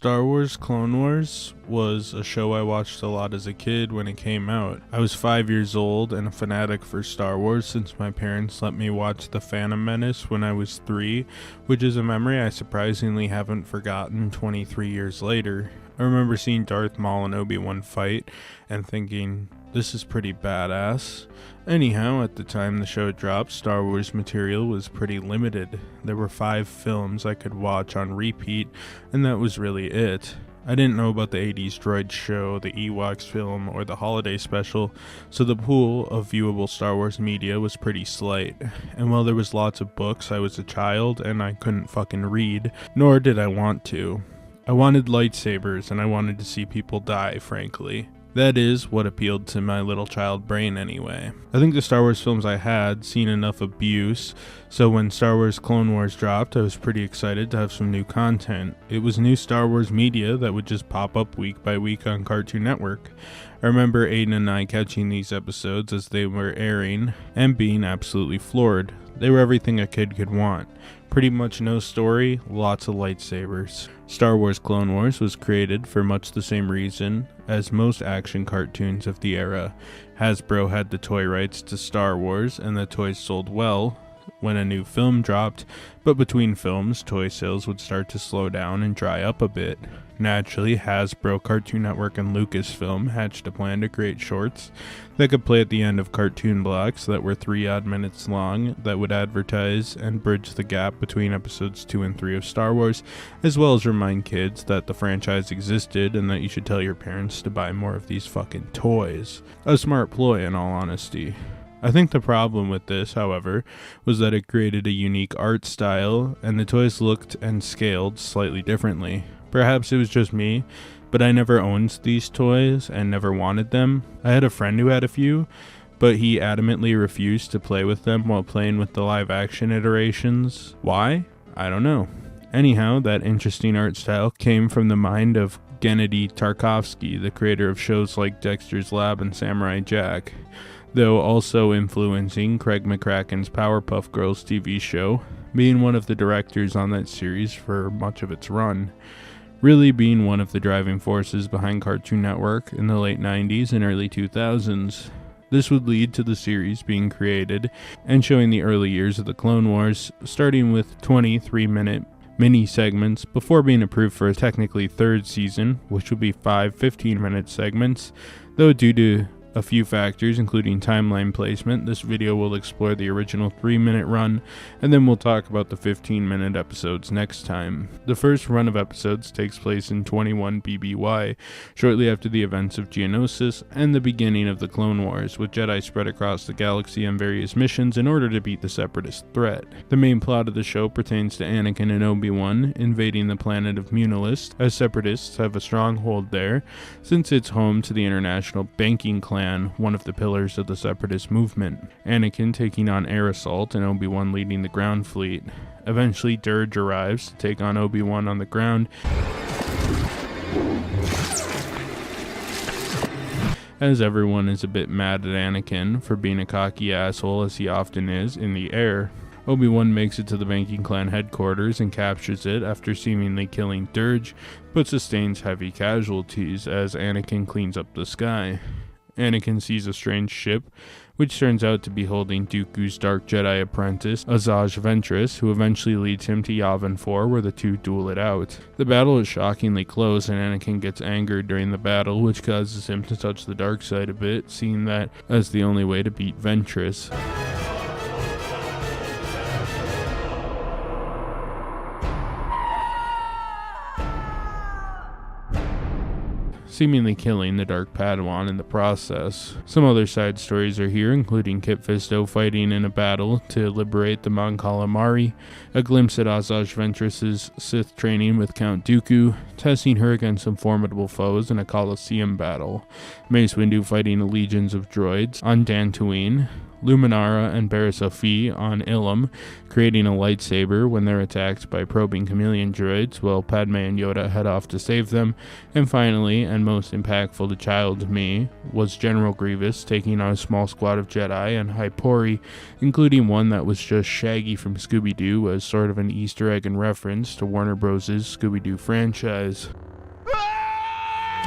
Star Wars Clone Wars was a show I watched a lot as a kid when it came out. I was 5 years old and a fanatic for Star Wars since my parents let me watch The Phantom Menace when I was 3, which is a memory I surprisingly haven't forgotten 23 years later. I remember seeing Darth Maul and Obi-Wan fight and thinking, this is pretty badass. Anyhow, at the time the show dropped, Star Wars material was pretty limited. There were 5 films I could watch on repeat, and that was really it. I didn't know about the 80s droid show, the Ewoks film, or the holiday special, so the pool of viewable Star Wars media was pretty slight. And while there was lots of books, I was a child and I couldn't fucking read, nor did I want to. I wanted lightsabers and I wanted to see people die, frankly. That is what appealed to my little child brain anyway. I think the Star Wars films I had seen enough abuse, so when Star Wars Clone Wars dropped, I was pretty excited to have some new content. It was new Star Wars media that would just pop up week by week on Cartoon Network. I remember Aiden and I catching these episodes as they were airing and being absolutely floored. They were everything a kid could want. Pretty much no story, lots of lightsabers. Star Wars Clone Wars was created for much the same reason as most action cartoons of the era. Hasbro had the toy rights to Star Wars and the toys sold well when a new film dropped, but between films, toy sales would start to slow down and dry up a bit. Naturally, Hasbro, Cartoon Network, and Lucasfilm hatched a plan to create shorts that could play at the end of cartoon blocks that were 3 odd minutes long that would advertise and bridge the gap between episodes 2 and 3 of Star Wars, as well as remind kids that the franchise existed and that you should tell your parents to buy more of these fucking toys. A smart ploy, in all honesty. I think the problem with this, however, was that it created a unique art style and the toys looked and scaled slightly differently. Perhaps it was just me, but I never owned these toys and never wanted them. I had a friend who had a few, but he adamantly refused to play with them while playing with the live action iterations. Why? I don't know. Anyhow, that interesting art style came from the mind of Gennady Tarkovsky, the creator of shows like Dexter's Lab and Samurai Jack, though also influencing Craig McCracken's Powerpuff Girls TV show, being one of the directors on that series for much of its run. Really being one of the driving forces behind Cartoon Network in the late 90s and early 2000s. This would lead to the series being created and showing the early years of the Clone Wars, starting with 23-minute mini segments before being approved for a technically 3rd season, which would be 5 15-minute segments, though due to a few factors, including timeline placement, this video will explore the original 3-minute run, and then we'll talk about the 15-minute episodes next time. The first run of episodes takes place in 21 BBY, shortly after the events of Geonosis and the beginning of the Clone Wars, with Jedi spread across the galaxy on various missions in order to beat the Separatist threat. The main plot of the show pertains to Anakin and Obi-Wan invading the planet of Munilist, as Separatists have a stronghold there, since it's home to the International Banking Clan, one of the pillars of the Separatist movement. Anakin taking on air assault and Obi-Wan leading the ground fleet. Eventually, Dirge arrives to take on Obi-Wan on the ground, as everyone is a bit mad at Anakin for being a cocky asshole as he often is in the air. Obi-Wan makes it to the Banking Clan headquarters and captures it after seemingly killing Dirge, but sustains heavy casualties as Anakin cleans up the sky. Anakin sees a strange ship, which turns out to be holding Dooku's Dark Jedi apprentice, Asajj Ventress, who eventually leads him to Yavin 4, where the two duel it out. The battle is shockingly close, and Anakin gets angered during the battle, which causes him to touch the dark side a bit, seeing that as the only way to beat Ventress. Seemingly killing the Dark Padawan in the process. Some other side stories are here, including Kit Fisto fighting in a battle to liberate the Mon Calamari, a glimpse at Asajj Ventress's Sith training with Count Dooku, testing her against some formidable foes in a Colosseum battle, Mace Windu fighting legions of droids on Dantooine, Luminara and Barriss Offee on Ilum, creating a lightsaber when they're attacked by probing chameleon droids while Padme and Yoda head off to save them. And finally, and most impactful to child me, was General Grievous taking on a small squad of Jedi and Hypori, including one that was just Shaggy from Scooby-Doo as sort of an Easter egg and reference to Warner Bros.' Scooby-Doo franchise.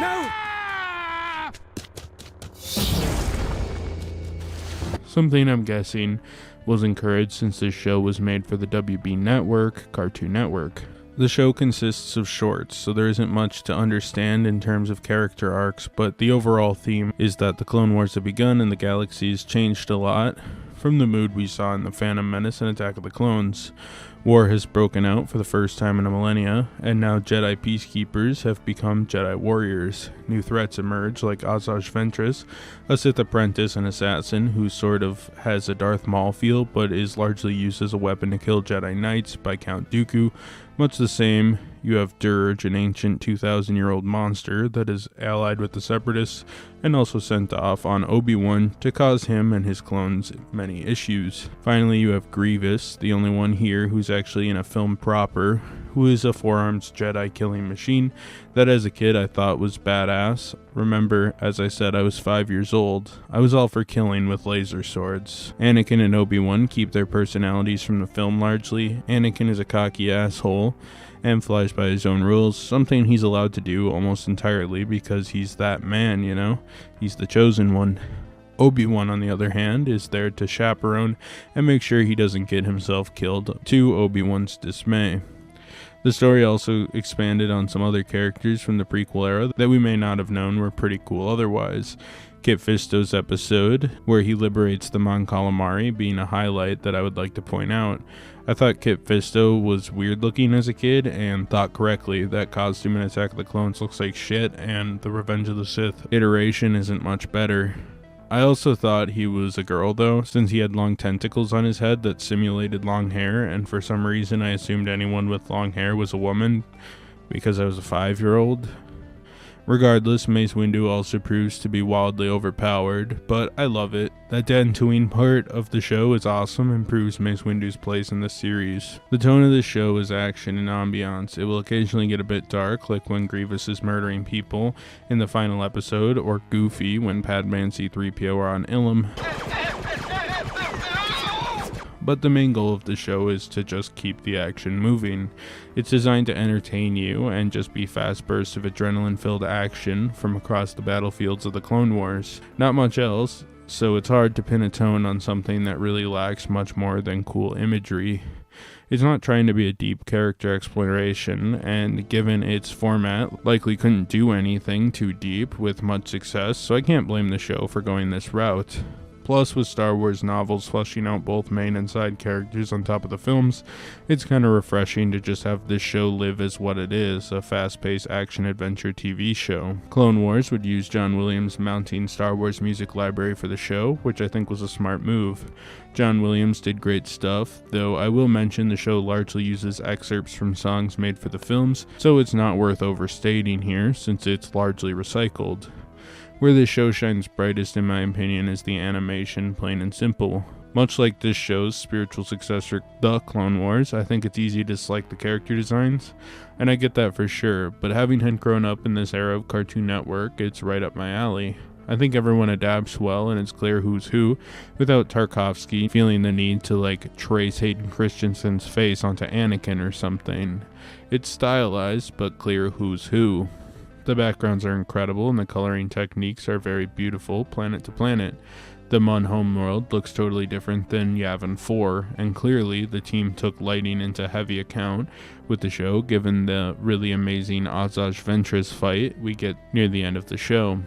No! Something I'm guessing was encouraged since this show was made for the WB Network, Cartoon Network. The show consists of shorts, so there isn't much to understand in terms of character arcs, but the overall theme is that the Clone Wars have begun and the galaxy's changed a lot from the mood we saw in The Phantom Menace and Attack of the Clones. War has broken out for the first time in a millennia, and now Jedi peacekeepers have become Jedi warriors. New threats emerge like Asajj Ventress, a Sith apprentice and assassin who sort of has a Darth Maul feel but is largely used as a weapon to kill Jedi Knights by Count Dooku. Much the same, you have Dirge, an ancient 2,000-year-old monster that is allied with the Separatists and also sent off on Obi-Wan to cause him and his clones many issues. Finally, you have Grievous, the only one here who's actually in a film proper, who is a four-armed Jedi killing machine that as a kid I thought was badass. Remember, as I said, I was 5 years old. I was all for killing with laser swords. Anakin and Obi-Wan keep their personalities from the film largely. Anakin is a cocky asshole and flies by his own rules, something he's allowed to do almost entirely because he's that man, you know? He's the chosen one. Obi-Wan, on the other hand, is there to chaperone and make sure he doesn't get himself killed, to Obi-Wan's dismay. The story also expanded on some other characters from the prequel era that we may not have known were pretty cool otherwise. Kit Fisto's episode, where he liberates the Mon Calamari, being a highlight that I would like to point out. I thought Kit Fisto was weird looking as a kid, and thought correctly that costume in Attack of the Clones looks like shit, and the Revenge of the Sith iteration isn't much better. I also thought he was a girl though, since he had long tentacles on his head that simulated long hair, and for some reason I assumed anyone with long hair was a woman, because I was a 5-year-old. Regardless, Mace Windu also proves to be wildly overpowered, but I love it. That Dantooine part of the show is awesome and proves Mace Windu's place in the series. The tone of this show is action and ambiance. It will occasionally get a bit dark, like when Grievous is murdering people in the final episode, or goofy when Padme and C-3PO are on Ilum. But the main goal of the show is to just keep the action moving. It's designed to entertain you and just be fast bursts of adrenaline-filled action from across the battlefields of the Clone Wars. Not much else, so it's hard to pin a tone on something that really lacks much more than cool imagery. It's not trying to be a deep character exploration, and given its format, likely couldn't do anything too deep with much success, so I can't blame the show for going this route. Plus, with Star Wars novels fleshing out both main and side characters on top of the films, it's kind of refreshing to just have this show live as what it is, a fast-paced action-adventure TV show. Clone Wars would use John Williams' mounting Star Wars music library for the show, which I think was a smart move. John Williams did great stuff, though I will mention the show largely uses excerpts from songs made for the films, so it's not worth overstating here, since it's largely recycled. Where this show shines brightest in my opinion is the animation, plain and simple. Much like this show's spiritual successor, The Clone Wars, I think it's easy to dislike the character designs, and I get that for sure, but having had grown up in this era of Cartoon Network, it's right up my alley. I think everyone adapts well and it's clear who's who, without Tarkovsky feeling the need to trace Hayden Christensen's face onto Anakin or something. It's stylized, but clear who's who. The backgrounds are incredible and the coloring techniques are very beautiful, planet to planet. The Mun homeworld looks totally different than Yavin 4, and clearly the team took lighting into heavy account with the show, given the really amazing Asajj Ventress fight we get near the end of the show.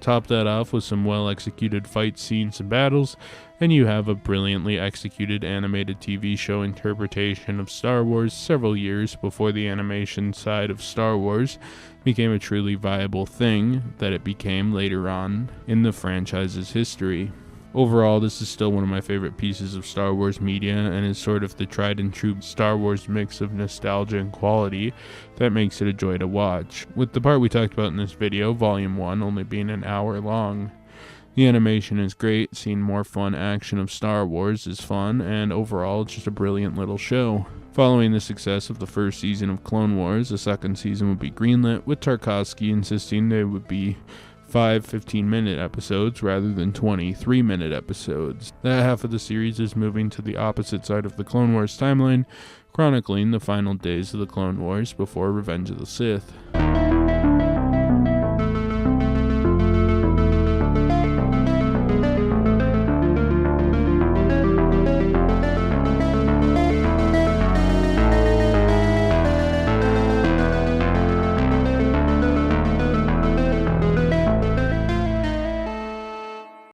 Top that off with some well-executed fight scenes and battles, and you have a brilliantly executed animated TV show interpretation of Star Wars several years before the animation side of Star Wars became a truly viable thing that it became later on in the franchise's history. Overall, this is still one of my favorite pieces of Star Wars media and is sort of the tried and true Star Wars mix of nostalgia and quality that makes it a joy to watch, with the part we talked about in this video, Volume 1, only being an hour long. The animation is great, seeing more fun action of Star Wars is fun, and overall it's just a brilliant little show. Following the success of the first season of Clone Wars, the second season would be greenlit, with Tarkovsky insisting they would be 5 15-minute episodes rather than 23-minute episodes. That half of the series is moving to the opposite side of the Clone Wars timeline, chronicling the final days of the Clone Wars before Revenge of the Sith.